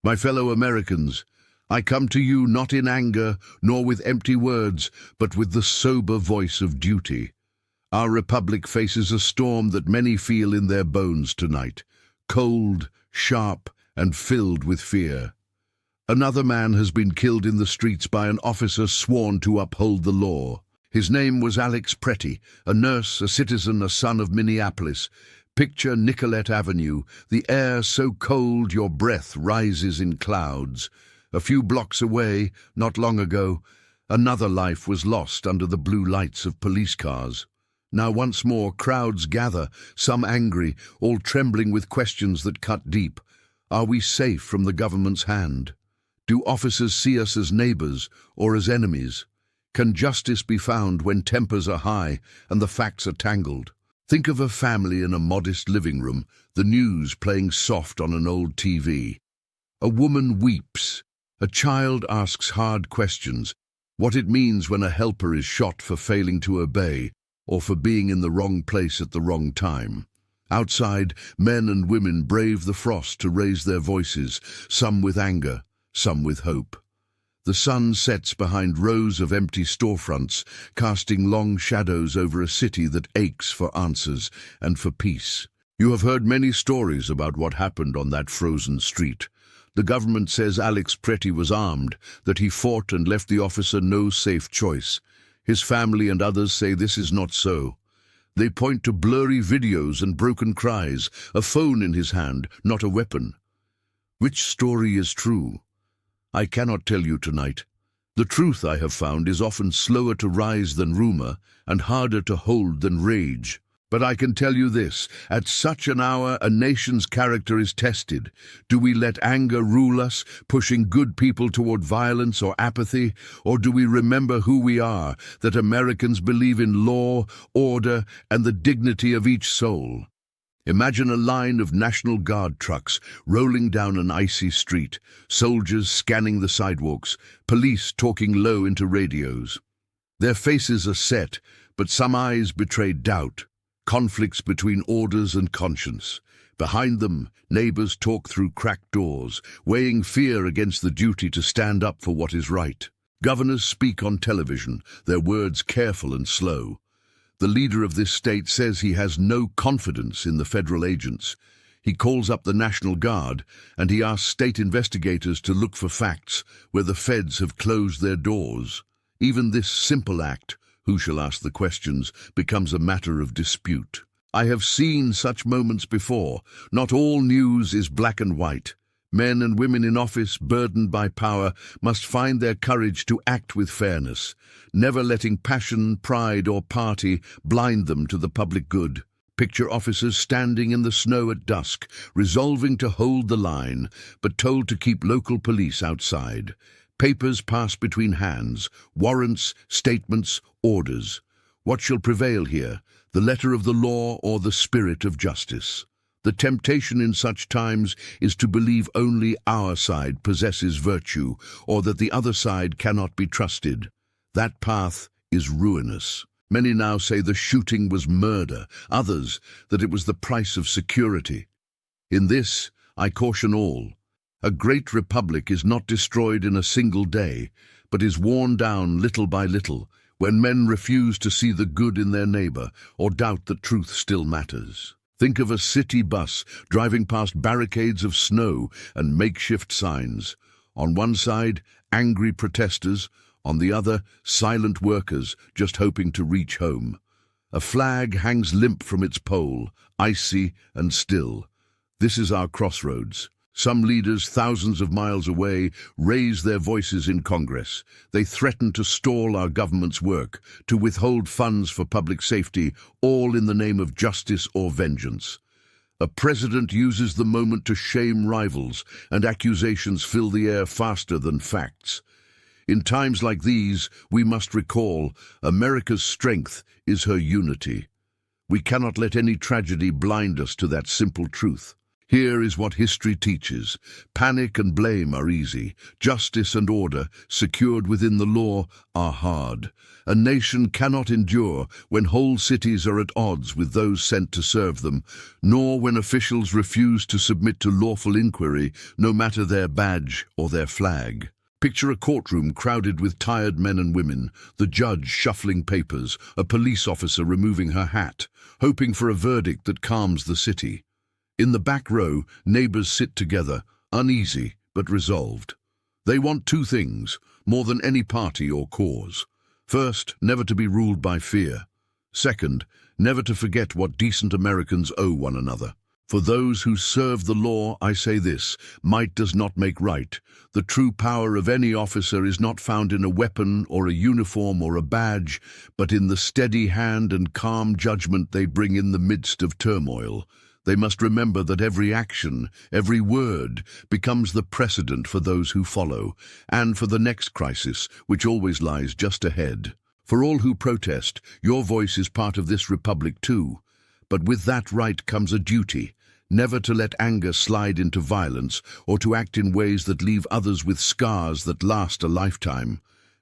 My fellow Americans, I come to you not in anger, nor with empty words, but with the sober voice of duty. Our republic faces a storm that many feel in their bones tonight, cold, sharp, and filled with fear. Another man has been killed in the streets by an officer sworn to uphold the law. His name was Alex Pretti, a nurse, a citizen, a son of Minneapolis. Picture Nicollet Avenue, the air so cold your breath rises in clouds. A few blocks away, not long ago, another life was lost under the blue lights of police cars. Now once more crowds gather, some angry, all trembling with questions that cut deep. Are we safe from the government's hand? Do officers see us as neighbors or as enemies? Can justice be found when tempers are high and the facts are tangled? Think of a family in a modest living room, the news playing soft on an old TV. A woman weeps. A child asks hard questions. What it means when a helper is shot for failing to obey or for being in the wrong place at the wrong time. Outside, men and women brave the frost to raise their voices, some with anger, some with hope. The sun sets behind rows of empty storefronts, casting long shadows over a city that aches for answers and for peace. You have heard many stories about what happened on that frozen street. The government says Alex Pretti was armed, that he fought and left the officer no safe choice. His family and others say this is not so. They point to blurry videos and broken cries, a phone in his hand, not a weapon. Which story is true? I cannot tell you tonight. The truth, I have found, is often slower to rise than rumor and harder to hold than rage. But I can tell you this, at such an hour a nation's character is tested. Do we let anger rule us, pushing good people toward violence or apathy? Or do we remember who we are, that Americans believe in law, order, and the dignity of each soul? Imagine a line of National Guard trucks rolling down an icy street, soldiers scanning the sidewalks, police talking low into radios. Their faces are set, but some eyes betray doubt, conflicts between orders and conscience. Behind them, neighbors talk through cracked doors, weighing fear against the duty to stand up for what is right. Governors speak on television, their words careful and slow. The leader of this state says he has no confidence in the federal agents. He calls up the National Guard, and he asks state investigators to look for facts where the feds have closed their doors. Even this simple act, who shall ask the questions, becomes a matter of dispute. I have seen such moments before. Not all news is black and white. Men and women in office, burdened by power, must find their courage to act with fairness, never letting passion, pride, or party blind them to the public good. Picture officers standing in the snow at dusk, resolving to hold the line, but told to keep local police outside. Papers pass between hands, warrants, statements, orders. What shall prevail here, the letter of the law or the spirit of justice? The temptation in such times is to believe only our side possesses virtue, or that the other side cannot be trusted. That path is ruinous. Many now say the shooting was murder, others that it was the price of security. In this, I caution all. A great republic is not destroyed in a single day, but is worn down little by little, when men refuse to see the good in their neighbor or doubt that truth still matters. Think of a city bus driving past barricades of snow and makeshift signs. On one side, angry protesters, on the other, silent workers just hoping to reach home. A flag hangs limp from its pole, icy and still. This is our crossroads. Some leaders thousands of miles away raise their voices in Congress. They threaten to stall our government's work, to withhold funds for public safety, all in the name of justice or vengeance. A president uses the moment to shame rivals, and accusations fill the air faster than facts. In times like these, we must recall America's strength is her unity. We cannot let any tragedy blind us to that simple truth. Here is what history teaches. Panic and blame are easy. Justice and order, secured within the law, are hard. A nation cannot endure when whole cities are at odds with those sent to serve them, nor when officials refuse to submit to lawful inquiry, no matter their badge or their flag. Picture a courtroom crowded with tired men and women, the judge shuffling papers, a police officer removing her hat, hoping for a verdict that calms the city. In the back row, neighbors sit together, uneasy but resolved. They want two things, more than any party or cause. First, never to be ruled by fear. Second, never to forget what decent Americans owe one another. For those who serve the law, I say this: might does not make right. The true power of any officer is not found in a weapon or a uniform or a badge, but in the steady hand and calm judgment they bring in the midst of turmoil. They must remember that every action, every word, becomes the precedent for those who follow, and for the next crisis, which always lies just ahead. For all who protest, your voice is part of this republic too. But with that right comes a duty, never to let anger slide into violence or to act in ways that leave others with scars that last a lifetime.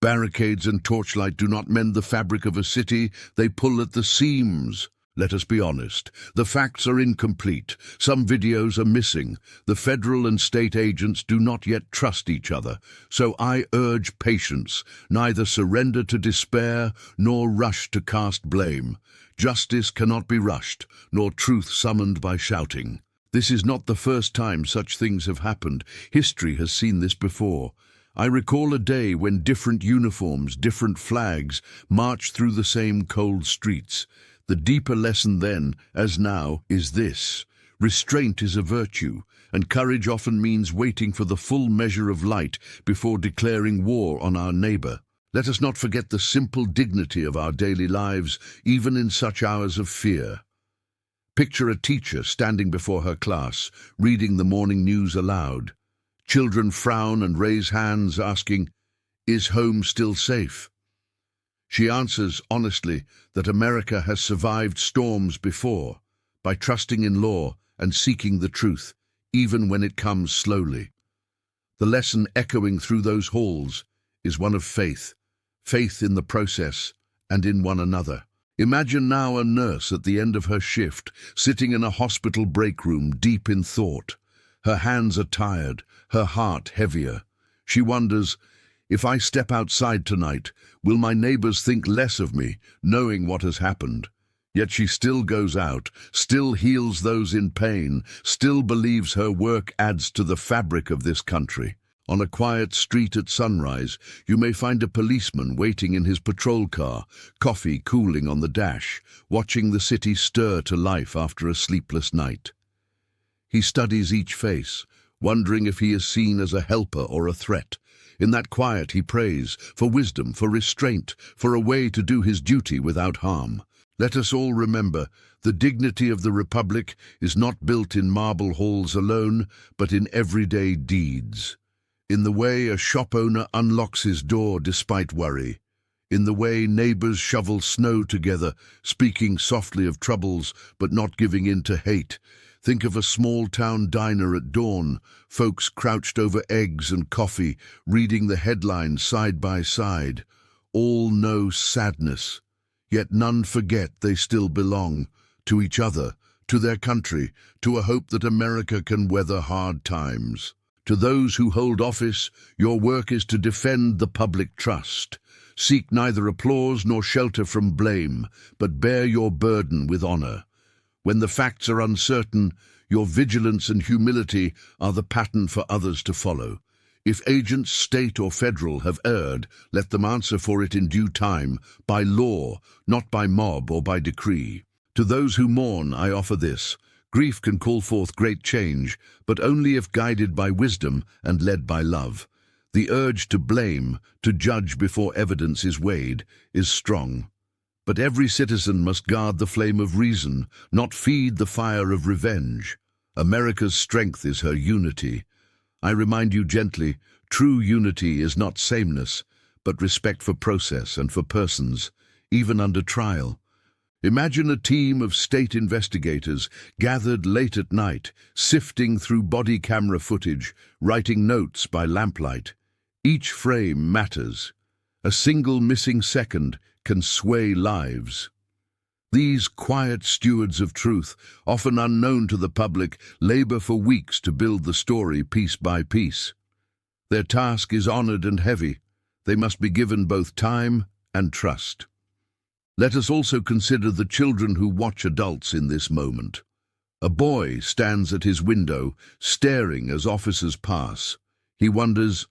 Barricades and torchlight do not mend the fabric of a city, they pull at the seams. Let us be honest, the facts are incomplete, some videos are missing, the federal and state agents do not yet trust each other, so I urge patience, neither surrender to despair nor rush to cast blame. Justice cannot be rushed, nor truth summoned by shouting. This is not the first time such things have happened. History has seen this before. I recall a day when different uniforms, different flags, marched through the same cold streets. The deeper lesson then, as now, is this: restraint is a virtue, and courage often means waiting for the full measure of light before declaring war on our neighbor. Let us not forget the simple dignity of our daily lives, even in such hours of fear. Picture a teacher standing before her class, reading the morning news aloud. Children frown and raise hands, asking, "Is home still safe?" She answers honestly that America has survived storms before, by trusting in law and seeking the truth, even when it comes slowly. The lesson echoing through those halls is one of faith, faith in the process and in one another. Imagine now a nurse at the end of her shift, sitting in a hospital break room deep in thought. Her hands are tired, her heart heavier. She wonders, if I step outside tonight, will my neighbors think less of me, knowing what has happened? Yet she still goes out, still heals those in pain, still believes her work adds to the fabric of this country. On a quiet street at sunrise, you may find a policeman waiting in his patrol car, coffee cooling on the dash, watching the city stir to life after a sleepless night. He studies each face, wondering if he is seen as a helper or a threat. In that quiet he prays for wisdom, for restraint, for a way to do his duty without harm. Let us all remember, the dignity of the Republic is not built in marble halls alone, but in everyday deeds. In the way a shop owner unlocks his door despite worry. In the way neighbors shovel snow together, speaking softly of troubles but not giving in to hate. Think of a small-town diner at dawn, folks crouched over eggs and coffee, reading the headlines side by side. All know sadness, yet none forget they still belong to each other, to their country, to a hope that America can weather hard times. To those who hold office, your work is to defend the public trust. Seek neither applause nor shelter from blame, but bear your burden with honor. When the facts are uncertain, your vigilance and humility are the pattern for others to follow. If agents, state or federal, have erred, let them answer for it in due time, by law, not by mob or by decree. To those who mourn, I offer this: grief can call forth great change, but only if guided by wisdom and led by love. The urge to blame, to judge before evidence is weighed, is strong. But every citizen must guard the flame of reason, not feed the fire of revenge. America's strength is her unity. I remind you gently, true unity is not sameness, but respect for process and for persons, even under trial. Imagine a team of state investigators gathered late at night, sifting through body camera footage, writing notes by lamplight. Each frame matters. A single missing second can sway lives. These quiet stewards of truth, often unknown to the public, labor for weeks to build the story piece by piece. Their task is honored and heavy. They must be given both time and trust. Let us also consider the children who watch adults in this moment. A boy stands at his window, staring as officers pass. He wonders,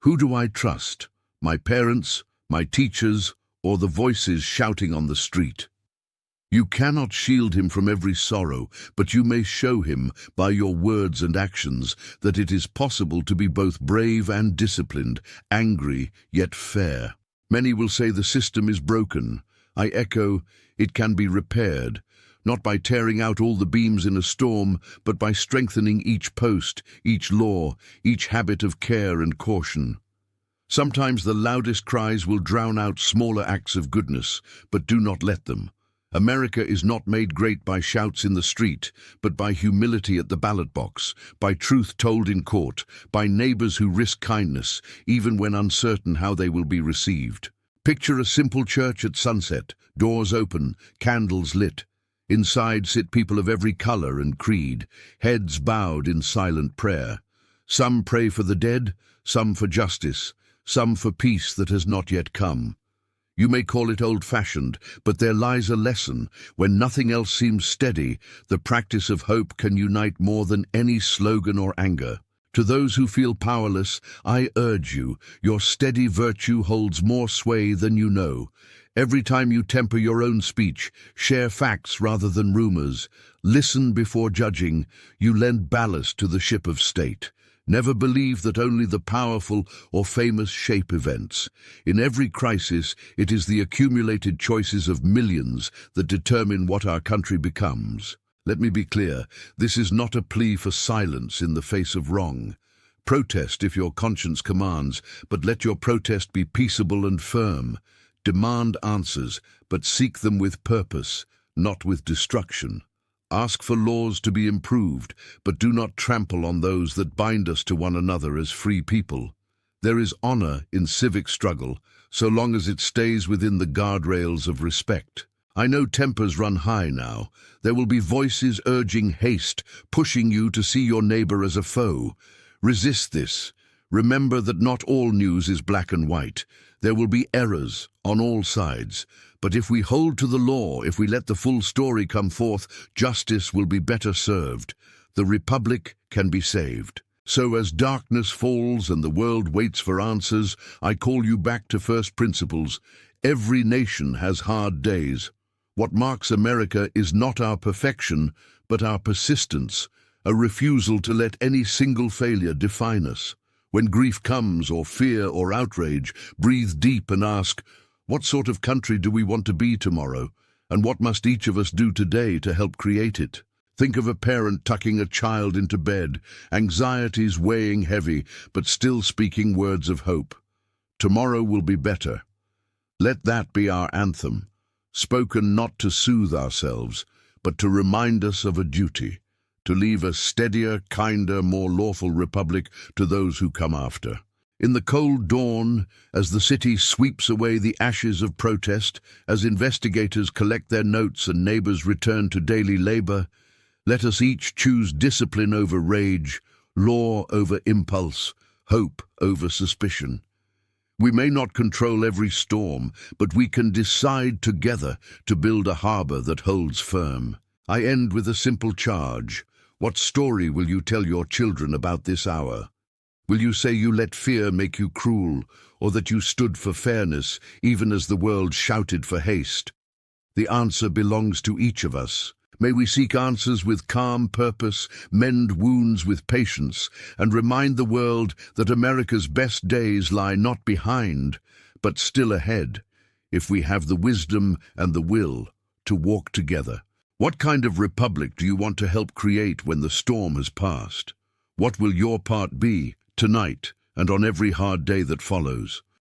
who do I trust? My parents, my teachers, or the voices shouting on the street? You cannot shield him from every sorrow, but you may show him, by your words and actions, that it is possible to be both brave and disciplined, angry yet fair. Many will say the system is broken. I echo, it can be repaired, not by tearing out all the beams in a storm, but by strengthening each post, each law, each habit of care and caution. Sometimes the loudest cries will drown out smaller acts of goodness, but do not let them. America is not made great by shouts in the street, but by humility at the ballot box, by truth told in court, by neighbors who risk kindness, even when uncertain how they will be received. Picture a simple church at sunset, doors open, candles lit. Inside sit people of every color and creed, heads bowed in silent prayer. Some pray for the dead, some for justice, some for peace that has not yet come. You may call it old-fashioned, but there lies a lesson. When nothing else seems steady, the practice of hope can unite more than any slogan or anger. To those who feel powerless, I urge you, your steady virtue holds more sway than you know. Every time you temper your own speech, share facts rather than rumors, listen before judging, you lend ballast to the ship of state. Never believe that only the powerful or famous shape events. In every crisis, it is the accumulated choices of millions that determine what our country becomes. Let me be clear, this is not a plea for silence in the face of wrong. Protest if your conscience commands, but let your protest be peaceable and firm. Demand answers, but seek them with purpose, not with destruction. Ask for laws to be improved, but do not trample on those that bind us to one another as free people. There is honor in civic struggle, so long as it stays within the guardrails of respect. I know tempers run high now. There will be voices urging haste, pushing you to see your neighbor as a foe. Resist this. Remember that not all news is black and white. There will be errors on all sides. But if we hold to the law, if we let the full story come forth, justice will be better served. The Republic can be saved. So as darkness falls and the world waits for answers, I call you back to first principles. Every nation has hard days. What marks America is not our perfection, but our persistence, a refusal to let any single failure define us. When grief comes, or fear or outrage, breathe deep and ask, what sort of country do we want to be tomorrow? And what must each of us do today to help create it? Think of a parent tucking a child into bed, anxieties weighing heavy, but still speaking words of hope. Tomorrow will be better. Let that be our anthem, spoken not to soothe ourselves, but to remind us of a duty, to leave a steadier, kinder, more lawful republic to those who come after. In the cold dawn, as the city sweeps away the ashes of protest, as investigators collect their notes and neighbors return to daily labor, let us each choose discipline over rage, law over impulse, hope over suspicion. We may not control every storm, but we can decide together to build a harbor that holds firm. I end with a simple charge. What story will you tell your children about this hour? Will you say you let fear make you cruel, or that you stood for fairness even as the world shouted for haste? The answer belongs to each of us. May we seek answers with calm purpose, mend wounds with patience, and remind the world that America's best days lie not behind, but still ahead, if we have the wisdom and the will to walk together. What kind of republic do you want to help create when the storm has passed? What will your part be tonight and on every hard day that follows?